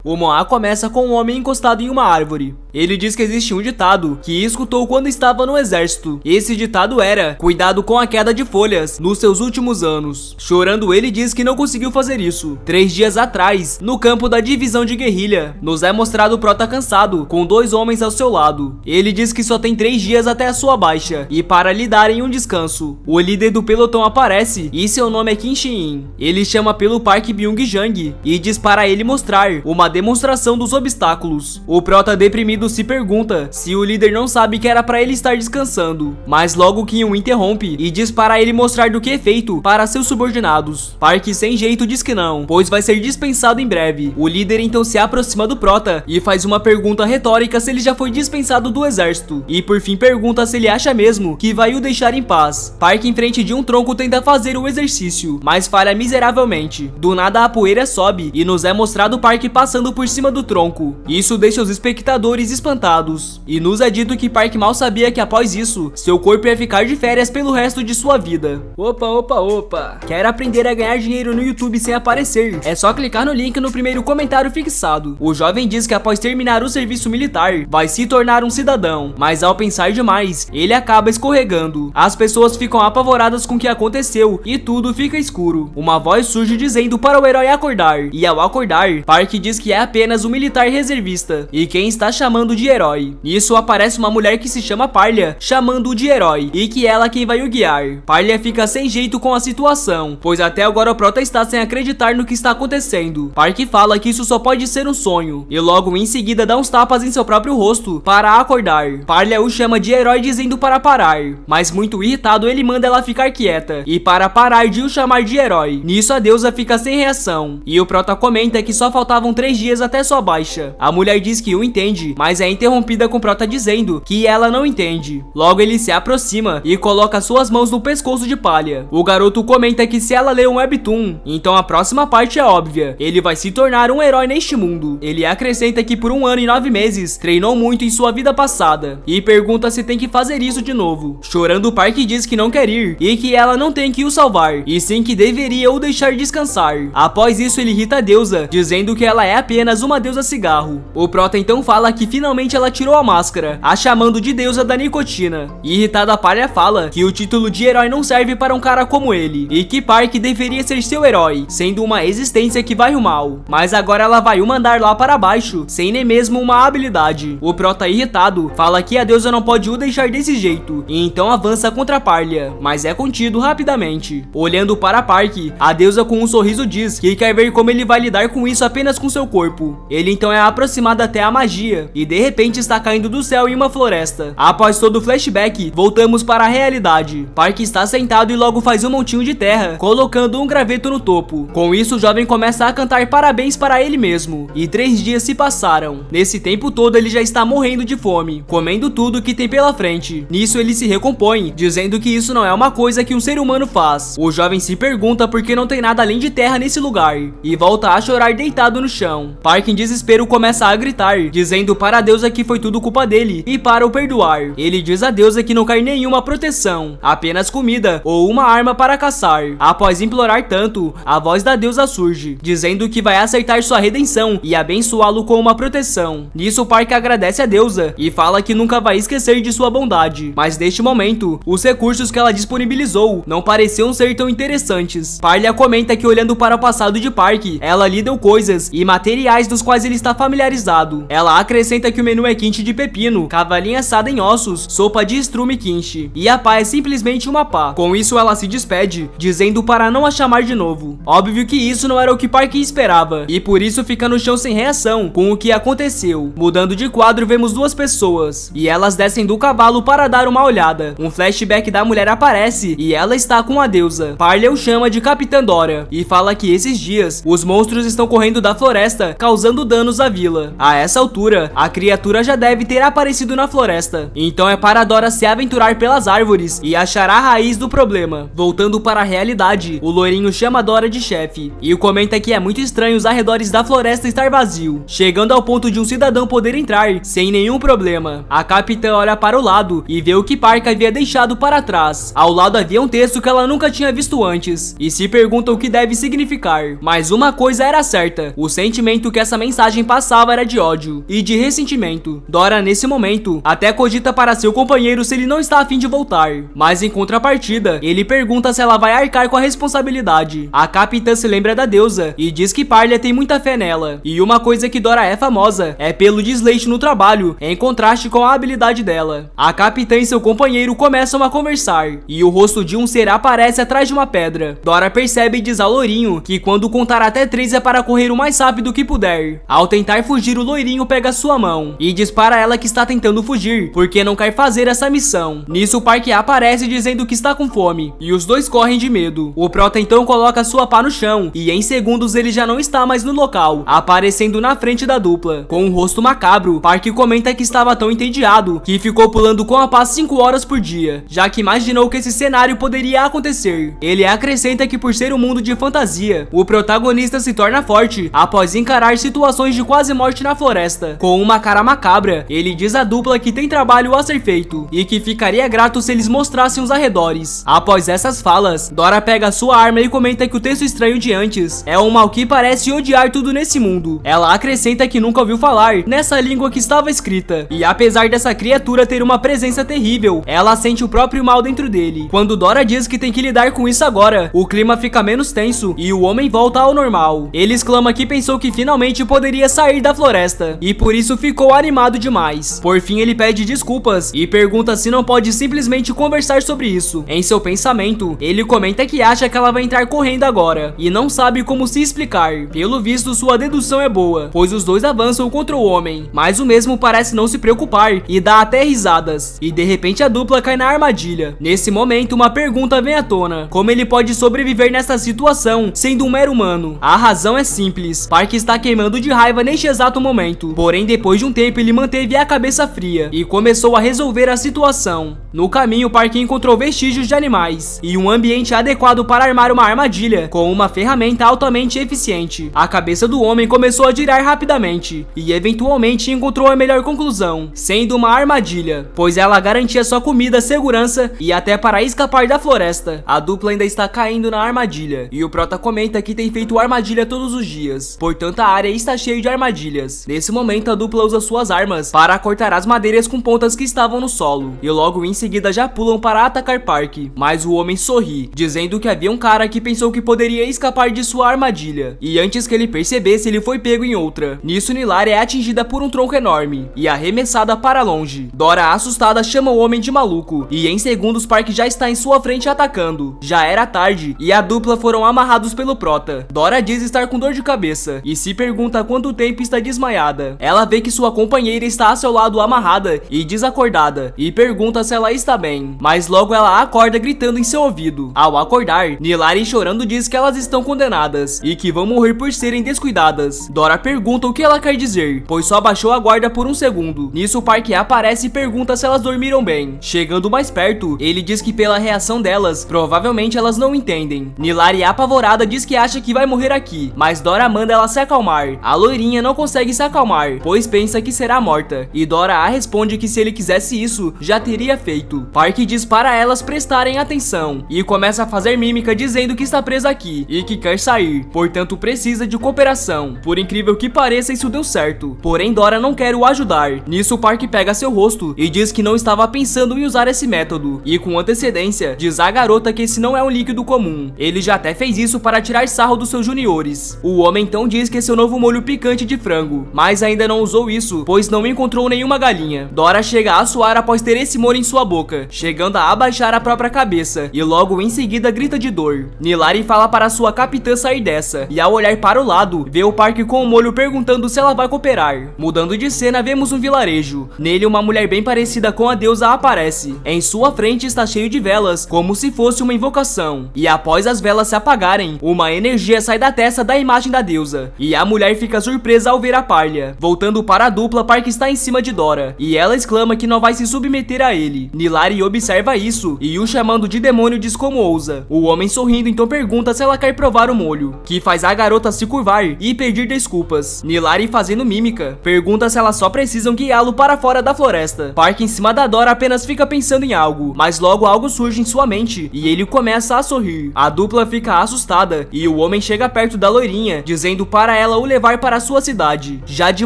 O Moá começa com um homem encostado em uma árvore. Ele diz que existe um ditado que escutou quando estava no exército. Esse ditado era: cuidado com a queda de folhas nos seus últimos anos. Chorando, ele diz que não conseguiu fazer isso. 3 dias atrás, no campo da divisão de guerrilha, nos é mostrado o prota cansado, com 2 homens ao seu lado. Ele diz que só tem 3 dias até a sua baixa, e para lhe darem um descanso. O líder do pelotão aparece, e seu nome é Kim Shin. Ele chama pelo Park Byung-jang, e diz para ele mostrar uma demonstração dos obstáculos. O prota deprimido se pergunta se o líder não sabe que era para ele estar descansando, mas logo Kim o interrompe e diz para ele mostrar do que é feito para seus subordinados. Park sem jeito diz que não, pois vai ser dispensado em breve. O líder então se aproxima do prota e faz uma pergunta retórica se ele já foi dispensado do exército, e por fim pergunta se ele acha mesmo que vai o deixar em paz. Park, em frente de um tronco, tenta fazer o exercício, mas falha miseravelmente. Do nada a poeira sobe e nos é mostrado Park passando por cima do tronco. Isso deixa os espectadores espantados, e nos é dito que Park mal sabia que após isso, seu corpo ia ficar de férias pelo resto de sua vida. Opa! Quer aprender a ganhar dinheiro no YouTube sem aparecer? É só clicar no link no primeiro comentário fixado. O jovem diz que após terminar o serviço militar, vai se tornar um cidadão, mas ao pensar demais, ele acaba escorregando. As pessoas ficam apavoradas com o que aconteceu, e tudo fica escuro. Uma voz surge dizendo para o herói acordar, e ao acordar, Park diz que é apenas um militar reservista, e quem está chamando de herói. Nisso aparece uma mulher que se chama Parlia, chamando-o de herói, e que ela é quem vai o guiar. Parlia fica sem jeito com a situação, pois até agora o prota está sem acreditar no que está acontecendo. Park fala que isso só pode ser um sonho, e logo em seguida dá uns tapas em seu próprio rosto para acordar. Parlia o chama de herói dizendo para parar, mas muito irritado ele manda ela ficar quieta, e para parar de o chamar de herói. Nisso a deusa fica sem reação, e o prota comenta que só faltavam 3 dias até sua baixa. A mulher diz que o entende, mas é interrompida com o prota dizendo que ela não entende. Logo ele se aproxima e coloca suas mãos no pescoço de Parlia. O garoto comenta que se ela lê um webtoon, então a próxima parte é óbvia: ele vai se tornar um herói neste mundo. Ele acrescenta que por 1 ano e 9 meses treinou muito em sua vida passada, e pergunta se tem que fazer isso de novo. Chorando, Park diz que não quer ir, e que ela não tem que o salvar, e sim que deveria o deixar descansar. Após isso ele irrita a deusa, dizendo que ela é apenas uma deusa cigarro. O prota então fala que finalmente ela tirou a máscara, a chamando de deusa da nicotina. Irritada, Parlia fala que o título de herói não serve para um cara como ele, e que Park deveria ser seu herói, sendo uma existência que vai o mal. Mas agora ela vai o mandar lá para baixo, sem nem mesmo uma habilidade. O prota, irritado, fala que a deusa não pode o deixar desse jeito, e então avança contra Parlia, mas é contido rapidamente. Olhando para Park, a deusa com um sorriso diz que quer ver como ele vai lidar com isso apenas com seu corpo. Ele então é aproximado até a magia, e de repente está caindo do céu em uma floresta. Após todo o flashback, voltamos para a realidade. Park está sentado e logo faz um montinho de terra, colocando um graveto no topo. Com isso, o jovem começa a cantar parabéns para ele mesmo, e 3 dias se passaram. Nesse tempo todo ele já está morrendo de fome, comendo tudo que tem pela frente. Nisso ele se recompõe, dizendo que isso não é uma coisa que um ser humano faz. O jovem se pergunta por que não tem nada além de terra nesse lugar, e volta a chorar deitado no chão. Park, em desespero, começa a gritar, dizendo para a deusa que foi tudo culpa dele e para o perdoar. Ele diz à deusa que não quer nenhuma proteção, apenas comida ou uma arma para caçar. Após implorar tanto, a voz da deusa surge, dizendo que vai aceitar sua redenção e abençoá-lo com uma proteção. Nisso, Park agradece a deusa e fala que nunca vai esquecer de sua bondade, mas neste momento, os recursos que ela disponibilizou não pareciam ser tão interessantes. Parlia comenta que olhando para o passado de Park, ela lhe deu coisas e materiais dos quais ele está familiarizado. Ela acrescenta que o menu é quente de pepino, cavalinha assada em ossos, sopa de estrume quente, e a pá é simplesmente uma pá. Com isso ela se despede, dizendo para não a chamar de novo. Óbvio que isso não era o que Park esperava, e por isso fica no chão sem reação com o que aconteceu. Mudando de quadro, vemos 2 pessoas, e elas descem do cavalo para dar uma olhada. Um flashback da mulher aparece, e ela está com a deusa. Parlia o chama de Capitã Dora, e fala que esses dias, os monstros estão correndo da floresta, causando danos à vila. A essa altura, a criatura já deve ter aparecido na floresta, então é para Dora se aventurar pelas árvores e achar a raiz do problema. Voltando para a realidade, o loirinho chama Dora de chefe, e comenta que é muito estranho os arredores da floresta estar vazio, chegando ao ponto de um cidadão poder entrar sem nenhum problema. A capitã olha para o lado e vê o que Park havia deixado para trás. Ao lado havia um texto que ela nunca tinha visto antes, e se pergunta o que deve significar. Mas uma coisa era certa: o sentimento sentimento que essa mensagem passava era de ódio e de ressentimento. Dora, nesse momento, até cogita para seu companheiro se ele não está a fim de voltar, mas em contrapartida, ele pergunta se ela vai arcar com a responsabilidade. A capitã se lembra da deusa e diz que Parlia tem muita fé nela, e uma coisa que Dora é famosa é pelo desleixo no trabalho, em contraste com a habilidade dela. A capitã e seu companheiro começam a conversar, e o rosto de um ser aparece atrás de uma pedra. Dora percebe e diz ao loirinho que quando contar até 3 é para correr o mais rápido que puder. Ao tentar fugir, o loirinho pega sua mão e diz para ela que está tentando fugir porque não quer fazer essa missão. Nisso, o Park aparece dizendo que está com fome, e os dois correm de medo. O prota então coloca sua pá no chão, e em segundos ele já não está mais no local, aparecendo na frente da dupla. Com um rosto macabro, Park comenta que estava tão entediado que ficou pulando com a pá 5 horas por dia, já que imaginou que esse cenário poderia acontecer. Ele acrescenta que por ser um mundo de fantasia, o protagonista se torna forte após encarar situações de quase morte na floresta. Com uma cara macabra, ele diz à dupla que tem trabalho a ser feito e que ficaria grato se eles mostrassem os arredores. Após essas falas, Dora pega sua arma e comenta que o texto estranho de antes é um mal que parece odiar tudo nesse mundo. Ela acrescenta que nunca ouviu falar nessa língua que estava escrita, e apesar dessa criatura ter uma presença terrível, ela sente o próprio mal dentro dele. Quando Dora diz que tem que lidar com isso agora, o clima fica menos tenso e o homem volta ao normal. Ele exclama que pensou que finalmente poderia sair da floresta e por isso ficou animado demais. Por fim, ele pede desculpas e pergunta se não pode simplesmente conversar sobre isso. Em seu pensamento, ele comenta que acha que ela vai entrar correndo agora e não sabe como se explicar. Pelo visto, sua dedução é boa, pois os dois avançam contra o homem, mas o mesmo parece não se preocupar e dá até risadas, e de repente a dupla cai na armadilha. Nesse momento, uma pergunta vem à tona: como ele pode sobreviver nessa situação sendo um mero humano? A razão é simples: Park está queimando de raiva neste exato momento, porém depois de um tempo ele manteve a cabeça fria e começou a resolver a situação. No caminho, Park encontrou vestígios de animais e um ambiente adequado para armar uma armadilha com uma ferramenta altamente eficiente. A cabeça do homem começou a girar rapidamente e eventualmente encontrou a melhor conclusão, sendo uma armadilha, pois ela garantia sua comida, segurança e até para escapar da floresta. A dupla ainda está caindo na armadilha e o prota comenta que tem feito armadilha todos os dias, portanto a área está cheia de armadilhas. Nesse momento, a dupla usa suas armas para cortar as madeiras com pontas que estavam no solo e logo em seguida já pulam para atacar Park, mas o homem sorri, dizendo que havia um cara que pensou que poderia escapar de sua armadilha, e antes que ele percebesse, ele foi pego em outra. Nisso, Nilari é atingida por um tronco enorme e arremessada para longe. Dora, assustada, chama o homem de maluco e em segundos Park já está em sua frente atacando. Já era tarde e a dupla foram amarrados pelo prota. Dora diz estar com dor de cabeça e se pergunta há quanto tempo está desmaiada. Ela vê que sua companheira está a seu lado amarrada e desacordada e pergunta se ela está bem, mas logo ela acorda gritando em seu ouvido. Ao acordar, Nilari chorando diz que elas estão condenadas e que vão morrer por serem descuidadas. Dora pergunta o que ela quer dizer, pois só abaixou a guarda por um segundo. Nisso, Park aparece e pergunta se elas dormiram bem. Chegando mais perto, ele diz que pela reação delas, provavelmente elas não entendem. Nilari, apavorada, diz que acha que vai morrer aqui, mas Dora manda ela se acalmar. A loirinha não consegue se acalmar, pois pensa que será morta, e Dora a responde que se ele quisesse isso, já teria feito. Park diz para elas prestarem atenção e começa a fazer mímica dizendo que está presa aqui e que quer sair, portanto precisa de cooperação. Por incrível que pareça, isso deu certo, porém Dora não quer o ajudar. Nisso, Park pega seu rosto e diz que não estava pensando em usar esse método, e com antecedência diz à garota que esse não é um líquido comum. Ele já até fez isso para tirar sarro dos seus juniores. O homem então diz que é seu novo molho picante de frango, mas ainda não usou isso, pois não encontrou nenhuma galinha. Dora chega a suar após ter esse molho em sua boca, chegando a abaixar a própria cabeça, e logo em seguida grita de dor. Nilari fala para sua capitã sair dessa, e ao olhar para o lado, vê o Park com o molho perguntando se ela vai cooperar. Mudando de cena, vemos um vilarejo. Nele, uma mulher bem parecida com a deusa aparece. Em sua frente está cheio de velas, como se fosse uma invocação, e após as velas se apagarem, uma energia sai da testa da imagem da deusa, e a mulher fica surpresa ao ver a Parlia. Voltando para a dupla, Park está em cima de Dora, e ela exclama que não vai se submeter a ele. Nilari observa isso, e o chamando de demônio diz como ousa. O homem sorrindo então pergunta se ela quer provar o molho, que faz a garota se curvar e pedir desculpas. Nilari, fazendo mímica, pergunta se elas só precisam guiá-lo para fora da floresta. Park, em cima da Dora, apenas fica pensando em algo, mas logo algo surge em sua mente, e ele começa a sorrir. A dupla fica assustada, e o homem chega perto da loirinha, dizendo para ela o levar para sua cidade. Já de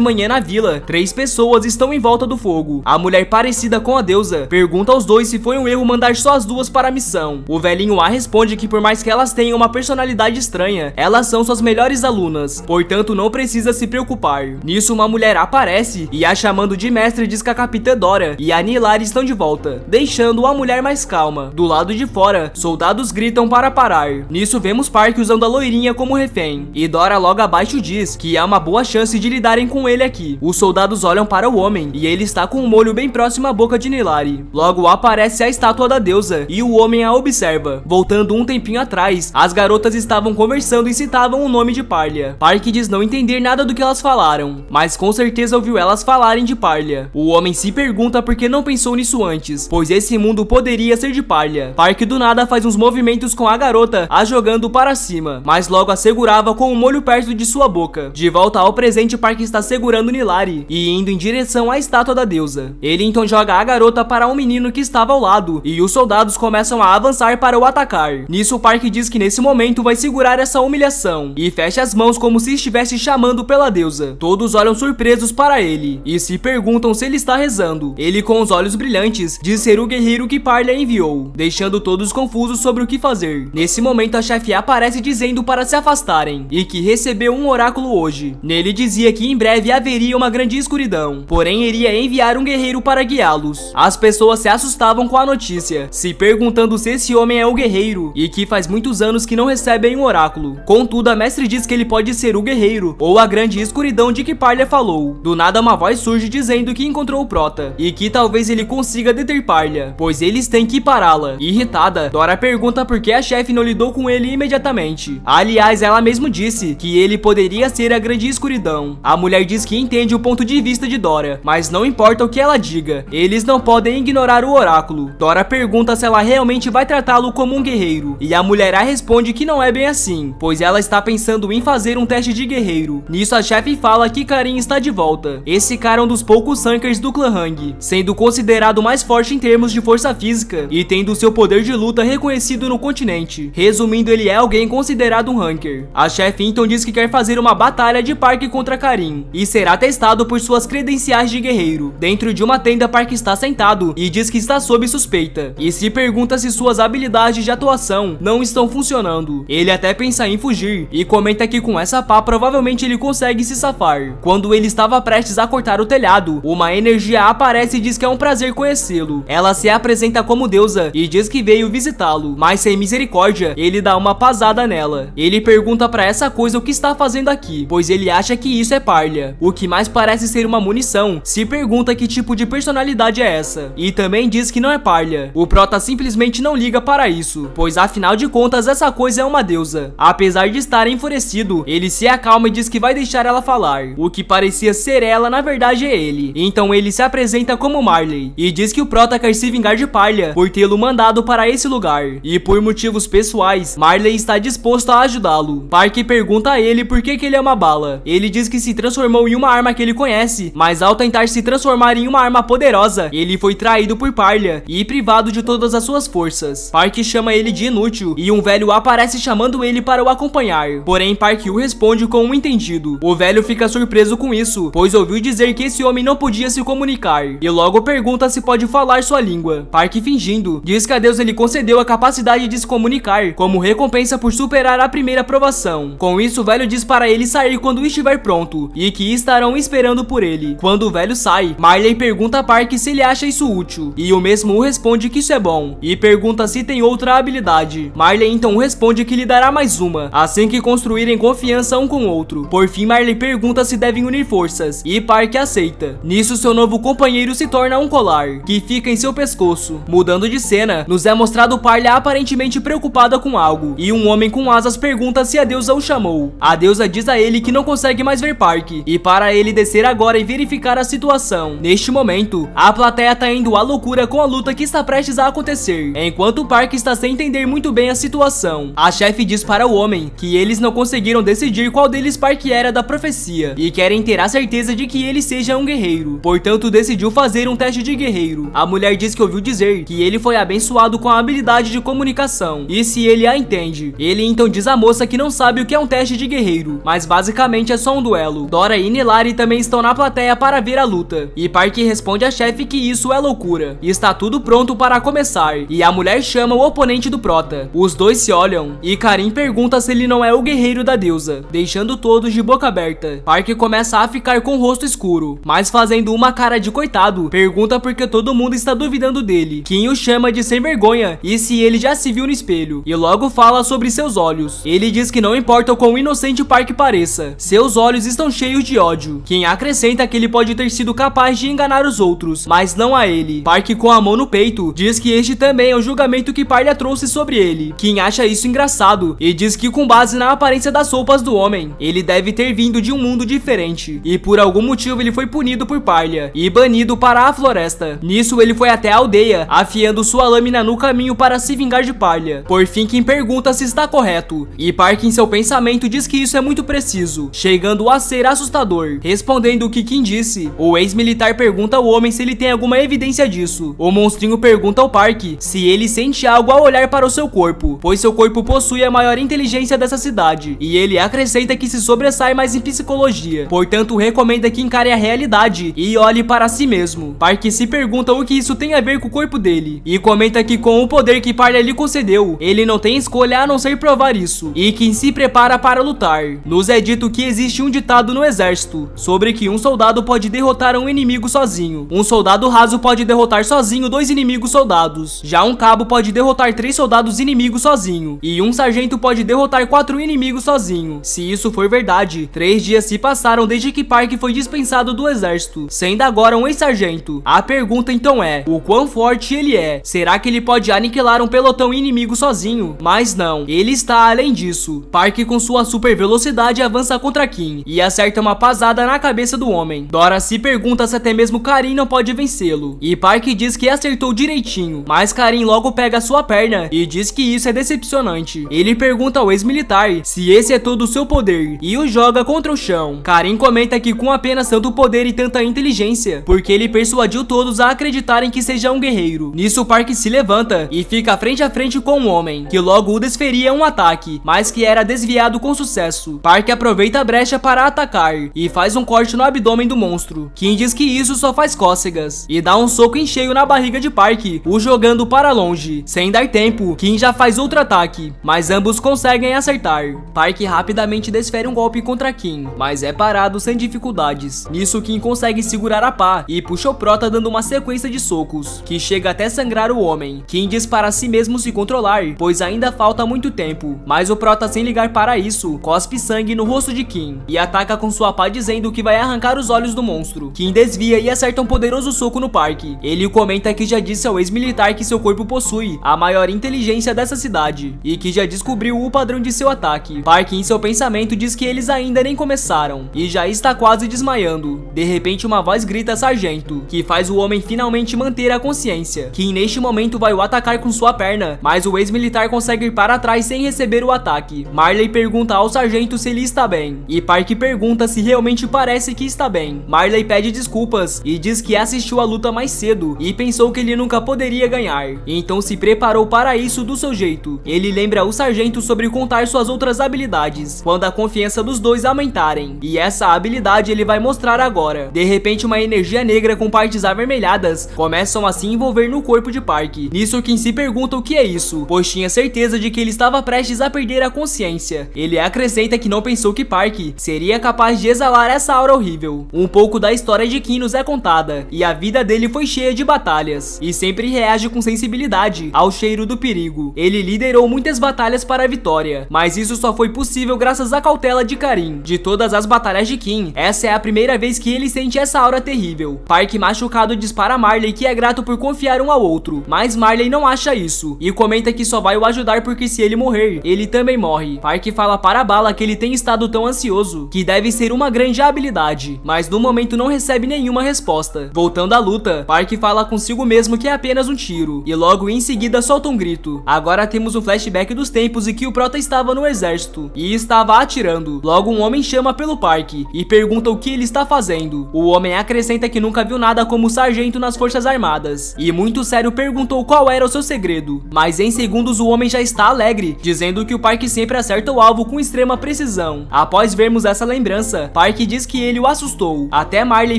manhã na vila, 3 pessoas estão em volta do fogo. A mulher parecida com a deusa pergunta aos dois se foi um erro mandar só as duas para a missão. O velhinho A responde que por mais que elas tenham uma personalidade estranha, elas são suas melhores alunas, portanto não precisa se preocupar. Nisso uma mulher aparece e a chamando de mestre diz que a capitã Dora e a Nilari estão de volta, deixando a mulher mais calma. Do lado de fora, soldados gritam para parar. Nisso vemos Park usando a loirinha como refém, e Dora logo abaixo diz que há uma boa chance de lidarem com ele aqui. Os soldados olham para o homem e ele está com um molho bem próximo à boca de Nilari. Logo aparece a estátua da deusa e o homem a observa. Voltando um tempinho atrás, as garotas estavam conversando e citavam o nome de Parlia. Park diz não entender nada do que elas falaram, mas com certeza ouviu elas falarem de Parlia. O homem se pergunta por que não pensou nisso antes, pois esse mundo poderia ser de Parlia. Park do nada faz uns movimentos com a garota, a jogando para cima, mas logo a segurava com um molho perto de sua boca. De volta ao presente, Park está segurando Nilari e indo em direção à estátua da deusa. Ele então joga a garota para um menino que estava ao lado e os soldados começam a avançar para o atacar. Nisso Park diz que nesse momento vai segurar essa humilhação e fecha as mãos como se estivesse chamando pela deusa. Todos olham surpresos para ele e se perguntam se ele está rezando. Ele com os olhos brilhantes diz ser o guerreiro que Parlia enviou, deixando todos confusos sobre o que fazer. Nesse momento a chefe aparece dizendo para se afastarem e que recebeu um oráculo hoje. Nele dizia que em breve haveria uma grande escuridão, porém iria enviar um guerreiro para guiá-los. As pessoas se assustavam com a notícia, se perguntando se esse homem é o guerreiro e que faz muitos anos que não recebem um oráculo. Contudo, a mestre diz que ele pode ser o guerreiro ou a grande escuridão de que Parlia falou. Do nada uma voz surge dizendo que encontrou o Prota e que talvez ele consiga deter Parlia, pois eles têm que pará-la. Irritada, Dora pergunta por que a chefe não lidou com ele imediatamente. Aliás, ela mesmo disse que ele poderia ser a grande escuridão. A mulher diz que entende o ponto de vista de Dora, mas não importa o que ela diga, eles não podem ignorar o oráculo. Dora pergunta se ela realmente vai tratá-lo como um guerreiro, e a mulher a responde que não é bem assim, pois ela está pensando em fazer um teste de guerreiro. Nisso a chefe fala que Karin está de volta. Esse cara é um dos poucos Hunkers do clã Hang, sendo considerado mais forte em termos de força física e tendo seu poder de luta reconhecido no continente. Resumindo, ele é alguém considerado um Hunker. A chefe então diz que quer fazer uma batalha de Park contra Karin e será testado por suas credenciais de guerreiro. Dentro de uma tenda, Park está sentado e diz que está sob suspeita e se pergunta se suas habilidades de atuação não estão funcionando. Ele até pensa em fugir e comenta que com essa pá provavelmente ele consegue se safar. Quando ele estava prestes a cortar o telhado, uma energia aparece e diz que é um prazer conhecê-lo. Ela se apresenta como deusa e diz que veio visitá-lo, mas sem misericórdia, ele dá uma pasada nela. Ele pergunta pra essa coisa o que está fazendo aqui, pois ele acha que isso é Parlia. O que mais parece ser uma munição, se pergunta que tipo de personalidade é essa, e também diz que não é Parlia. O Prota simplesmente não liga para isso, pois afinal de contas essa coisa é uma deusa. Apesar de estar enfurecido, ele se acalma e diz que vai deixar ela falar. O que parecia ser ela, na verdade é ele. Então ele se apresenta como Marley e diz que o Prota quer se vingar de Parlia por tê-lo mandado para esse lugar, e por motivos pessoais, Marley está disposto a ajudá-lo. Park pergunta a ele por que ele é uma bala. Ele diz que se transformou em uma arma que ele conhece, mas ao tentar se transformar em uma arma poderosa, ele foi traído por Parlia e privado de todas as suas forças. Park chama ele de inútil e um velho aparece chamando ele para o acompanhar, porém Park o responde com um entendido. O velho fica surpreso com isso, pois ouviu dizer que esse homem não podia se comunicar e logo pergunta se pode falar sua língua. Park, fingindo, diz que a deusa lhe concedeu a capacidade de se comunicar como recompensa por superar a primeira provação. Com isso, o velho diz para ele sair quando estiver pronto e que estarão esperando por ele. Quando o velho sai, Marley pergunta a Park se ele acha isso útil e o mesmo responde que isso é bom e pergunta se tem outra habilidade. Marley então responde que lhe dará mais uma assim que construírem confiança um com o outro. Por fim, Marley pergunta se devem unir forças e Park aceita. Nisso, seu novo companheiro se torna um colar que fica em seu pescoço. Mudando de cena, nos é mostrado Parlia aparentemente preocupada com algo e um homem com asas pergunta se a deusa o chamou. A deusa diz a ele que não consegue mais ver Park e para ele descer agora e verificar a situação. Neste momento, a plateia tá indo à loucura com a luta que está prestes a acontecer, enquanto Park está sem entender muito bem a situação. A chefe diz para o homem que eles não conseguiram decidir qual deles Park era da profecia e querem ter a certeza de que ele seja um guerreiro, portanto decidiu fazer um teste de guerreiro. A mulher diz que ouviu dizer que ele foi abençoado com a habilidade de comunicação e se ele a entende. Ele então diz à moça que não sabe o que é um teste de guerreiro mas basicamente é só um duelo. Dora e Nilari também estão na plateia para ver a luta, e Park responde à chefe que isso é loucura, e está tudo pronto para começar, e a mulher chama o oponente do prota. Os dois se olham, e Karin pergunta se ele não é o guerreiro da deusa, deixando todos de boca aberta. Park começa a ficar com o rosto escuro, mas fazendo uma cara de coitado, pergunta porque todo mundo está duvidando dele. Kim o chama de sem vergonha e se ele já se viu no espelho, e logo fala sobre seus olhos. Ele diz que não importa o quão inocente Park pareça, seus olhos estão cheios de ódio. Kim acrescenta que ele pode ter sido capaz de enganar os outros, mas não a ele. Park, com a mão no peito, diz que este também é o julgamento que Park trouxe sobre ele. Kim acha isso engraçado e diz que, com base na aparência das roupas do homem, ele deve ter vindo de um mundo diferente, e por algum motivo ele foi punido por Parlia e banido para a floresta. Nisso ele foi até a aldeia, afiando sua lâmina no caminho para se vingar de Parlia. Por fim, Kim pergunta se está correto, e Park, em seu pensamento, diz que isso é muito preciso, chegando a ser assustador. Respondendo o que Kim disse, o ex-militar pergunta ao homem se ele tem alguma evidência disso. O monstrinho pergunta ao Park se ele sente algo ao olhar para o seu corpo, pois seu corpo possui a maior inteligência dessa cidade, e ele acrescenta que se sobressai mais em psicologia, portanto recomenda que encare a realidade e olhe para si mesmo. Park se pergunta o que isso tem a ver com o corpo dele, e comenta que com o poder que Parlia lhe concedeu, ele não tem escolha a não ser provar isso, e que se prepara para lutar. Nos é dito que existe um ditado no exército, sobre que um soldado pode derrotar um inimigo sozinho. Um soldado raso pode derrotar sozinho 2 inimigos soldados, já um cabo pode derrotar 3 soldados inimigos sozinho, e um sargento pode derrotar 4 inimigos sozinho. Se isso for verdade, 3 dias se passaram desde que Park foi dispensado do exército, sendo agora um ex-sargento. A pergunta então é, o quão forte ele é? Será que ele pode aniquilar um pelotão inimigo sozinho? Mas não, ele está além disso. Park, com sua super velocidade, avança contra Kim e acerta uma pasada na cabeça do homem. Dora se pergunta se até mesmo Karin não pode vencê-lo, e Park diz que acertou direitinho, mas Karin logo pega sua perna e diz que isso é decepcionante. Ele pergunta ao ex-militar se esse é todo o seu poder e o joga contra o chão. Karin comenta que com apenas tanto poder e tanta inteligência, porque ele persuadiu todos a acreditarem que seja um guerreiro. Nisso, Park se levanta e fica frente a frente com o homem, que logo o desferia um ataque, mas que era desviado com sucesso. Park aproveita a brecha para atacar e faz um corte no abdômen do monstro. Kim diz que isso só faz cócegas e dá um soco em cheio na barriga de Park, o jogando para longe. Sem dar tempo, Kim já faz outro ataque, mas ambos conseguem acertar. Park rapidamente desfere um golpe contra Kim, mas é parado sem dificuldades. Nisso, Kim consegue segurar a pá e puxa o prota dando uma sequência de socos, que chega até sangrar o homem. Kim diz para si mesmo se controlar, pois ainda falta muito tempo, mas o prota, sem ligar para isso, cospe sangue no rosto de Kim e ataca com sua pá dizendo que vai arrancar os olhos do monstro. Kim desvia e acerta um poderoso soco no Park. Ele comenta que já disse ao ex-militar que seu corpo possui a maior inteligência dessa cidade e que já descobriu o padrão de seu ataque. Park, em seu pensamento, diz que eles ainda nem começaram e já está quase desmaiando. De repente, uma voz grita sargento, que faz o homem finalmente manter a consciência. Kim neste momento vai o atacar com sua perna, mas o ex-militar consegue ir para trás sem receber o ataque. Marley pergunta ao sargento se ele está bem, e Park pergunta se realmente parece que está bem. Marley pede desculpas e diz que assistiu a luta mais cedo e pensou que ele nunca poderia ganhar, então se preparou para isso do seu jeito. Ele lembra o sargento sobre contar suas outras habilidades, quando a confiança dos dois aumentarem, e essa habilidade ele vai mostrar agora. De repente, uma energia negra com partes avermelhadas começam a se envolver no corpo de Park. Nisso, Kim se pergunta o que é isso, pois tinha certeza de que ele estava prestes a perder a consciência. Ele acrescenta que não pensou que Park seria capaz de exalar essa aura horrível. Um pouco da história de Kim nos é contada, e a vida dele foi cheia de batalhas, e sempre reage com sensibilidade ao cheiro do perigo. Ele liderou muitas batalhas para a vitória, mas isso só foi possível graças à cautela de Karin. De todas as batalhas de Kim, essa é a primeira vez que ele sente essa aura terrível. Park, machucado, diz para Marley que é grato por confiar um ao outro, mas Marley não acha isso e comenta que só vai o ajudar porque se ele morrer, ele também morre. Park fala para Bala que ele tem estado tão ansioso que deve ser uma grande habilidade, mas no momento não recebe nenhuma resposta. Voltando à luta, Park fala consigo mesmo que é apenas um tiro e logo em seguida solta um grito. Agora temos um flashback dos tempos em que o prota estava no exército e estava atirando. Logo um homem chama pelo Park e pergunta o que ele está fazendo. O homem acrescenta que nunca viu nada como sargento nas forças armadas e muito sério perguntou qual era o seu segredo, mas em segundos o homem já está alegre, dizendo que o Park sempre acerta o alvo com extrema precisão visão. Após vermos essa lembrança, Park diz que ele o assustou. Até Marley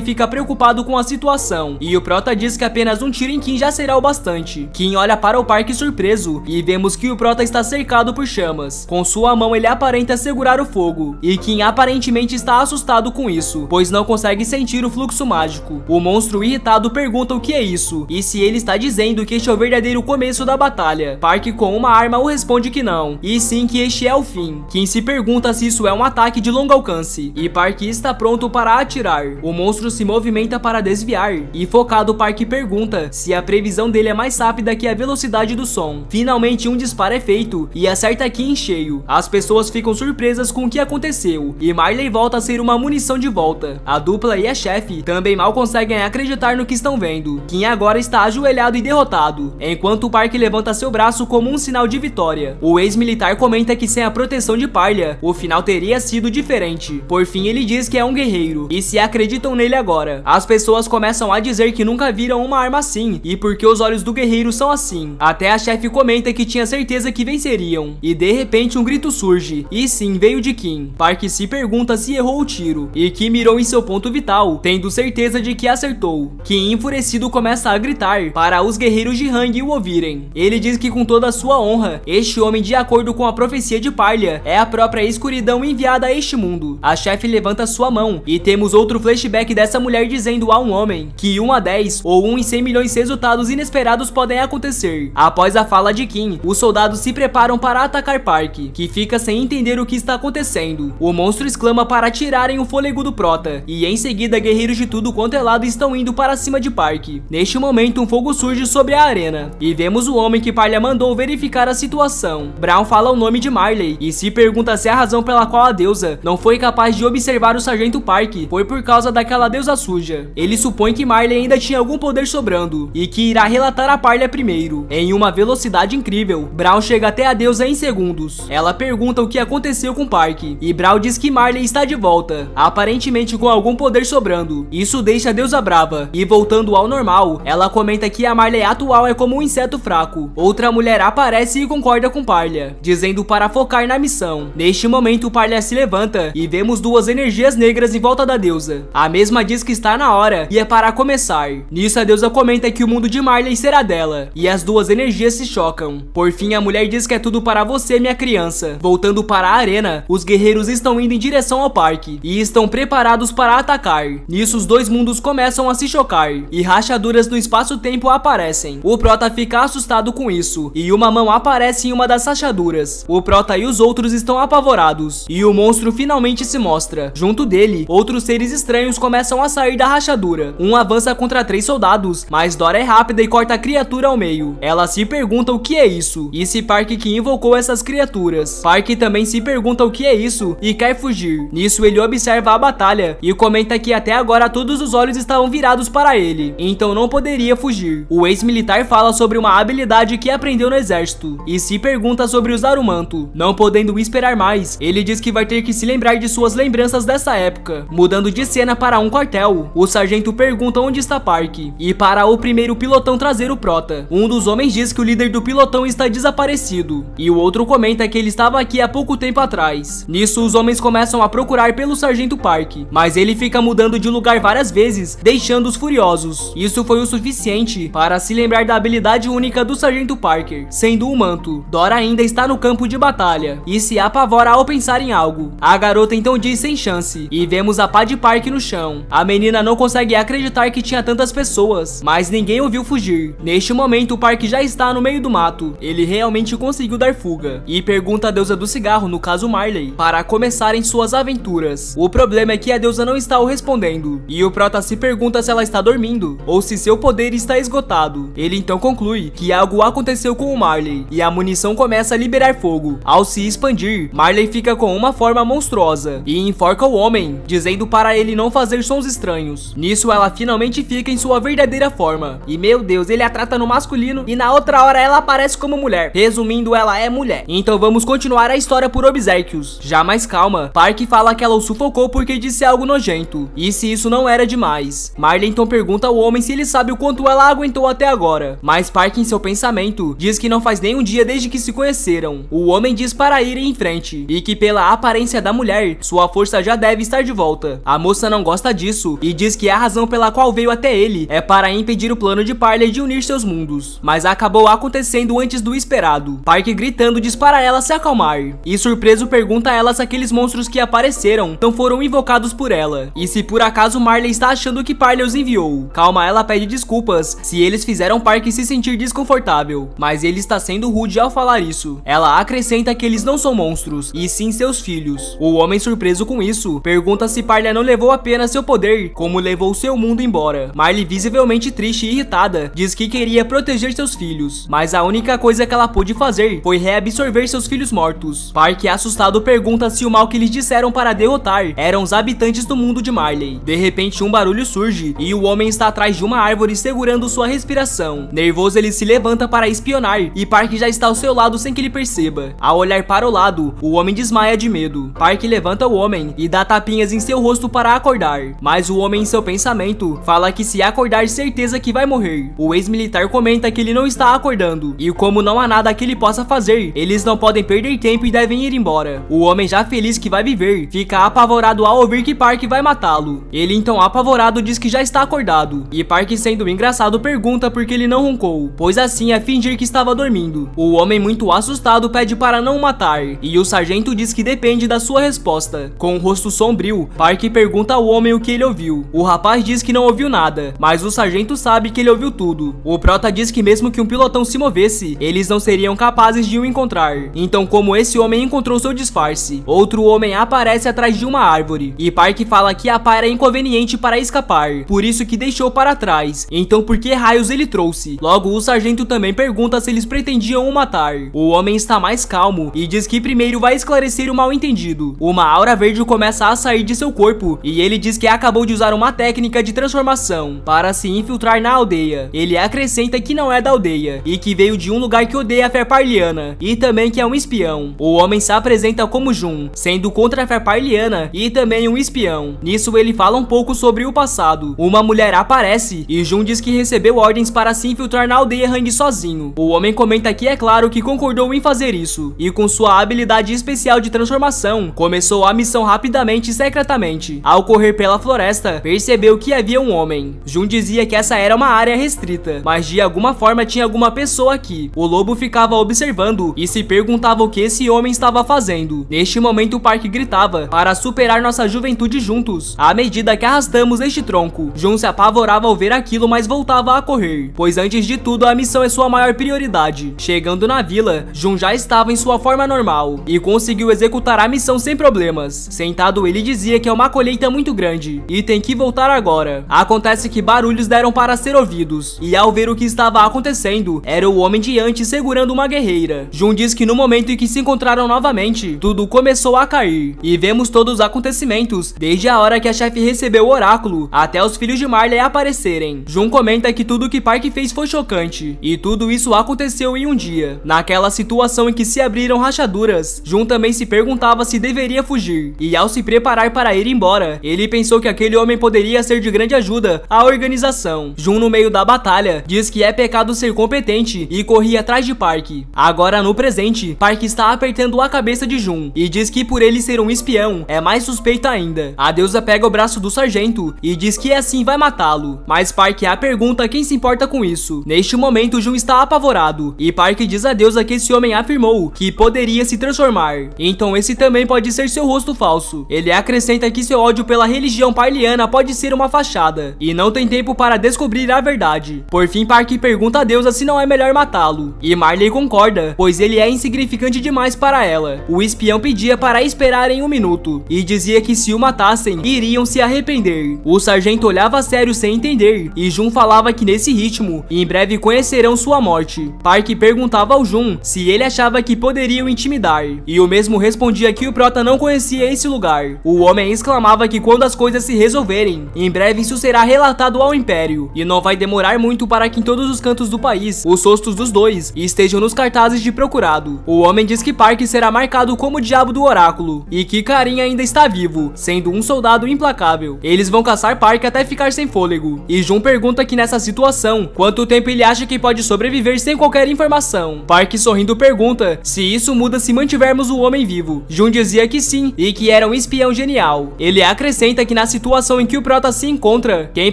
fica preocupado com a situação, e o Prota diz que apenas um tiro em Kim já será o bastante. Kim olha para o Park surpreso, e vemos que o Prota está cercado por chamas. Com sua mão ele aparenta segurar o fogo, e Kim aparentemente está assustado com isso, pois não consegue sentir o fluxo mágico. O monstro irritado pergunta o que é isso, e se ele está dizendo que este é o verdadeiro começo da batalha. Park com uma arma o responde que não, e sim que este é o fim. Kim se pergunta se isso é um ataque de longo alcance, e Park está pronto para atirar. O monstro se movimenta para desviar, e focado Park pergunta se a previsão dele é mais rápida que a velocidade do som. Finalmente um disparo é feito, e acerta Kim em cheio. As pessoas ficam surpresas com o que aconteceu, e Marley volta a ser uma munição de volta. A dupla e a chefe também mal conseguem acreditar no que estão vendo. Kim agora está ajoelhado e derrotado, enquanto Park levanta seu braço como um sinal de vitória. O ex-militar comenta que sem a proteção de Parlia, o final teria sido diferente. Por fim ele diz que é um guerreiro, e se acreditam nele agora. As pessoas começam a dizer que nunca viram uma arma assim, e porque os olhos do guerreiro são assim. Até a chefe comenta que tinha certeza que venceriam, e de repente um grito surge, e sim, veio de Kim. Park se pergunta se errou o tiro, e Kim mirou em seu ponto vital, tendo certeza de que acertou. Kim enfurecido começa a gritar para os guerreiros de Hang o ouvirem. Ele diz que com toda a sua honra, este homem, de acordo com a profecia de Parlia, é a própria escuridão enviada a este mundo. A chefe levanta sua mão, e temos outro flashback dessa mulher dizendo a um homem que 1 a 10 ou 1 em 100 milhões resultados inesperados podem acontecer. Após a fala de Kim, os soldados se preparam para atacar Park, que fica sem entender o que está acontecendo. O monstro exclama para tirarem o fôlego do Prota, e em seguida guerreiros de tudo quanto é lado estão indo para cima de Park. Neste momento um fogo surge sobre a arena, e vemos o homem que Parlia mandou verificar a situação. Brown fala o nome de Marley, e se pergunta se a razão pela qual a deusa não foi capaz de observar o Sargento Park foi por causa daquela deusa suja. Ele supõe que Marley ainda tinha algum poder sobrando, e que irá relatar a Parlia primeiro. Em uma velocidade incrível, Brown chega até a deusa em segundos. Ela pergunta o que aconteceu com Park, e Brown diz que Marley está de volta, aparentemente com algum poder sobrando. Isso deixa a deusa brava, e voltando ao normal, ela comenta que a Marley atual é como um inseto fraco. Outra mulher aparece e concorda com Parlia, dizendo para focar na missão. Neste momento Parlia se levanta, e vemos duas energias negras em volta da deusa. A mesma diz que está na hora, e é para começar. Nisso a deusa comenta que o mundo de Marley será dela, e as duas energias se chocam. Por fim a mulher diz que é tudo para você, minha criança. Voltando para a arena, os guerreiros estão indo em direção ao parque, e estão preparados para atacar. Nisso os dois mundos começam a se chocar, e rachaduras no espaço-tempo aparecem. O Prota fica assustado com isso, e uma mão aparece em uma das rachaduras. O Prota e os outros estão apavorados, e o monstro finalmente se mostra. Junto dele, outros seres estranhos começam a sair da rachadura. Um avança contra 3 soldados, mas Dora é rápida e corta a criatura ao meio. Ela se pergunta o que é isso, e se Park que invocou essas criaturas. Park também se pergunta o que é isso, e quer fugir. Nisso ele observa a batalha, e comenta que até agora todos os olhos estavam virados para ele, então não poderia fugir. O ex-militar fala sobre uma habilidade que aprendeu no exército, e se pergunta sobre usar o manto. Não podendo esperar mais, ele diz que vai ter que se lembrar de suas lembranças dessa época. Mudando de cena para um quartel, o sargento pergunta onde está Park, e para o primeiro pilotão trazer o Prota. Um dos homens diz que o líder do pilotão está desaparecido, e o outro comenta que ele estava aqui há pouco tempo atrás. Nisso os homens começam a procurar pelo sargento Park, mas ele fica mudando de lugar várias vezes, deixando-os furiosos. Isso foi o suficiente para se lembrar da habilidade única do sargento Parker, sendo o manto. Dora ainda está no campo de batalha, e se apavora ao pensar em algo. A garota então diz sem chance, e vemos a pá de Park no chão. A menina não consegue acreditar que tinha tantas pessoas, mas ninguém o viu fugir. Neste momento o Park já está no meio do mato. Ele realmente conseguiu dar fuga, e pergunta a deusa do cigarro, no caso Marley, para começarem suas aventuras. O problema é que a deusa não está o respondendo, e o Prota se pergunta se ela está dormindo, ou se seu poder está esgotado. Ele então conclui que algo aconteceu com o Marley, e a munição começa a liberar fogo. Ao se expandir, Marley fica com uma forma monstruosa, e enforca o homem, dizendo para ele não fazer sons estranhos. Nisso ela finalmente fica em sua verdadeira forma, e meu Deus, ele a trata no masculino, e na outra hora ela aparece como mulher. Resumindo, ela é mulher. Então vamos continuar a história por Obséquios. Já mais calma, Park fala que ela o sufocou porque disse algo nojento, e se isso não era demais. Marley então pergunta ao homem se ele sabe o quanto ela aguentou até agora, mas Park em seu pensamento diz que não faz nem um dia desde que se conheceram. O homem diz para ir em frente, e que que pela aparência da mulher, sua força já deve estar de volta. A moça não gosta disso e diz que a razão pela qual veio até ele é para impedir o plano de Parley de unir seus mundos, mas acabou acontecendo antes do esperado. Park, gritando, diz para ela se acalmar e surpreso pergunta a ela se aqueles monstros que apareceram não foram invocados por ela e se por acaso Marley está achando que Parley os enviou. Calma, ela pede desculpas se eles fizeram Park se sentir desconfortável, mas ele está sendo rude ao falar isso. Ela acrescenta que eles não são monstros, e sim seus filhos. O homem, surpreso com isso, pergunta se Parley não levou apenas seu poder, como levou seu mundo embora. Marley, visivelmente triste e irritada, diz que queria proteger seus filhos, mas a única coisa que ela pôde fazer foi reabsorver seus filhos mortos. Park, assustado, pergunta se o mal que eles disseram para derrotar eram os habitantes do mundo de Marley. De repente, um barulho surge e o homem está atrás de uma árvore segurando sua respiração. Nervoso, ele se levanta para espionar e Park já está ao seu lado sem que ele perceba. Ao olhar para o lado, o homem desmaia de medo. Park levanta o homem e dá tapinhas em seu rosto para acordar, mas o homem, em seu pensamento, fala que se acordar, certeza que vai morrer. O ex-militar comenta que ele não está acordando e como não há nada que ele possa fazer, eles não podem perder tempo e devem ir embora. O homem, já feliz que vai viver, fica apavorado ao ouvir que Park vai matá-lo. Ele então, apavorado, diz que já está acordado e Park, sendo engraçado, pergunta por que ele não roncou, pois assim é fingir que estava dormindo. O homem, muito assustado, pede para não o matar e o sargento diz que depende da sua resposta. Com o rosto sombrio, Park pergunta ao homem o que ele ouviu. O rapaz diz que não ouviu nada, mas o sargento sabe que ele ouviu tudo. O prota diz que mesmo que um pilotão se movesse, eles não seriam capazes de o encontrar. Então, como esse homem encontrou seu disfarce, outro homem aparece atrás de uma árvore e Park fala que a pá era inconveniente para escapar, por isso que deixou para trás. Então, por que raios ele trouxe? Logo, o sargento também pergunta se eles pretendiam o matar. O homem está mais calmo e diz que primeiro vai esclarecer o mal-entendido. Uma aura verde começa a sair de seu corpo e ele diz que acabou de usar uma técnica de transformação para se infiltrar na aldeia. Ele acrescenta que não é da aldeia e que veio de um lugar que odeia a fé parliana e também que é um espião. O homem se apresenta como Jun, sendo contra a fé parliana e também um espião. Nisso ele fala um pouco sobre o passado. Uma mulher aparece e Jun diz que recebeu ordens para se infiltrar na aldeia Hang sozinho. O homem comenta que é claro que concordou em fazer isso e com sua habilidade especial de transformação, começou a missão rapidamente e secretamente. Ao correr pela floresta, percebeu que havia um homem. Jun dizia que essa era uma área restrita, mas de alguma forma tinha alguma pessoa aqui. O lobo ficava observando e se perguntava o que esse homem estava fazendo. Neste momento, Park gritava para superar nossa juventude juntos, à medida que arrastamos este tronco. Jun se apavorava ao ver aquilo, mas voltava a correr, pois antes de tudo a missão é sua maior prioridade. Chegando na vila, Jun já estava em sua forma normal e conseguiu executar a missão sem problemas. Sentado, ele dizia que é uma colheita muito grande e tem que voltar agora. Acontece que barulhos deram para ser ouvidos e ao ver o que estava acontecendo, era o homem de antes segurando uma guerreira. Jun diz que no momento em que se encontraram novamente, tudo começou a cair e vemos todos os acontecimentos, desde a hora que a chefe recebeu o oráculo até os filhos de Marley aparecerem. Jun comenta que tudo que Park fez foi chocante e tudo isso aconteceu em um dia. Naquela situação em que se abriram rachaduras, Jun também se perguntava se deveria fugir e ao se preparar para ir embora, ele pensou que aquele homem poderia ser de grande ajuda à organização. Jun, no meio da batalha, diz que é pecado ser competente e corria atrás de Park. Agora, no presente, Park está apertando a cabeça de Jun e diz que por ele ser um espião, é mais suspeito ainda. A deusa pega o braço do sargento e diz que assim vai matá-lo, mas Park a pergunta quem se importa com isso. Neste momento, Jun está apavorado e Park diz à deusa que esse homem afirmou que poderia se transformar, então esse também pode ser seu rosto falso. Ele acrescenta que seu ódio pela religião parliana pode ser uma fachada e não tem tempo para descobrir a verdade. Por fim, Park pergunta à deusa se não é melhor matá-lo e Marley concorda, pois ele é insignificante demais para ela. O espião pedia para esperarem um minuto e dizia que se o matassem, iriam se arrepender. O sargento olhava a sério sem entender e Jun falava que nesse ritmo, em breve conhecerão sua morte. Park perguntava ao Jun se ele achava que poderiam intimidar e o mesmo respondia que o prota não conhecia esse lugar. O homem exclamava que quando as coisas se resolverem, em breve isso será relatado ao Império e não vai demorar muito para que em todos os cantos do país os rostos dos dois estejam nos cartazes de procurado. O homem diz que Park será marcado como o diabo do oráculo e que Karin ainda está vivo, sendo um soldado implacável. Eles vão caçar Park até ficar sem fôlego e Jun pergunta que nessa situação, quanto tempo ele acha que pode sobreviver sem qualquer informação. Park, sorrindo, pergunta se isso muda se mantivermos o homem vivo. Jun dizia que sim e que era um espião genial. Ele acrescenta que na situação em que o Prota se encontra, quem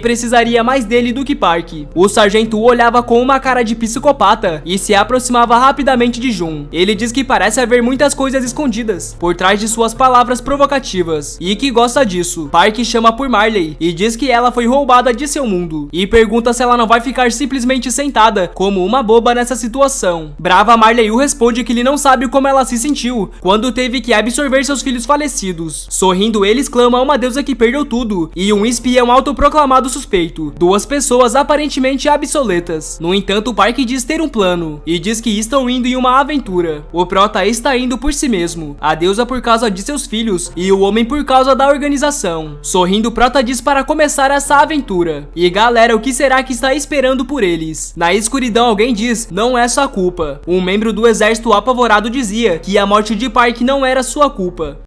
precisaria mais dele do que Park? O sargento o olhava com uma cara de psicopata e se aproximava rapidamente de Jun. Ele diz que parece haver muitas coisas escondidas por trás de suas palavras provocativas e que gosta disso. Park chama por Marley e diz que ela foi roubada de seu mundo e pergunta se ela não vai ficar simplesmente sentada como uma boba nessa situação. Brava, Marley o responde que ele não sabe como ela se sentiu quando teve que absorver seus filhos falecidos. Sorrindo, ele exclama uma deusa que perdeu tudo e um espião autoproclamado suspeito. Duas pessoas aparentemente obsoletas. No entanto, Park diz ter um plano e diz que estão indo em uma aventura. O Prota está indo por si mesmo, a deusa por causa de seus filhos e o homem por causa da organização. Sorrindo, Prota diz para começar essa aventura. E galera, o que será que está esperando por eles? Na escuridão, alguém diz: não é sua culpa. Um membro do exército apavorado dizia que a morte de Park não era sua culpa.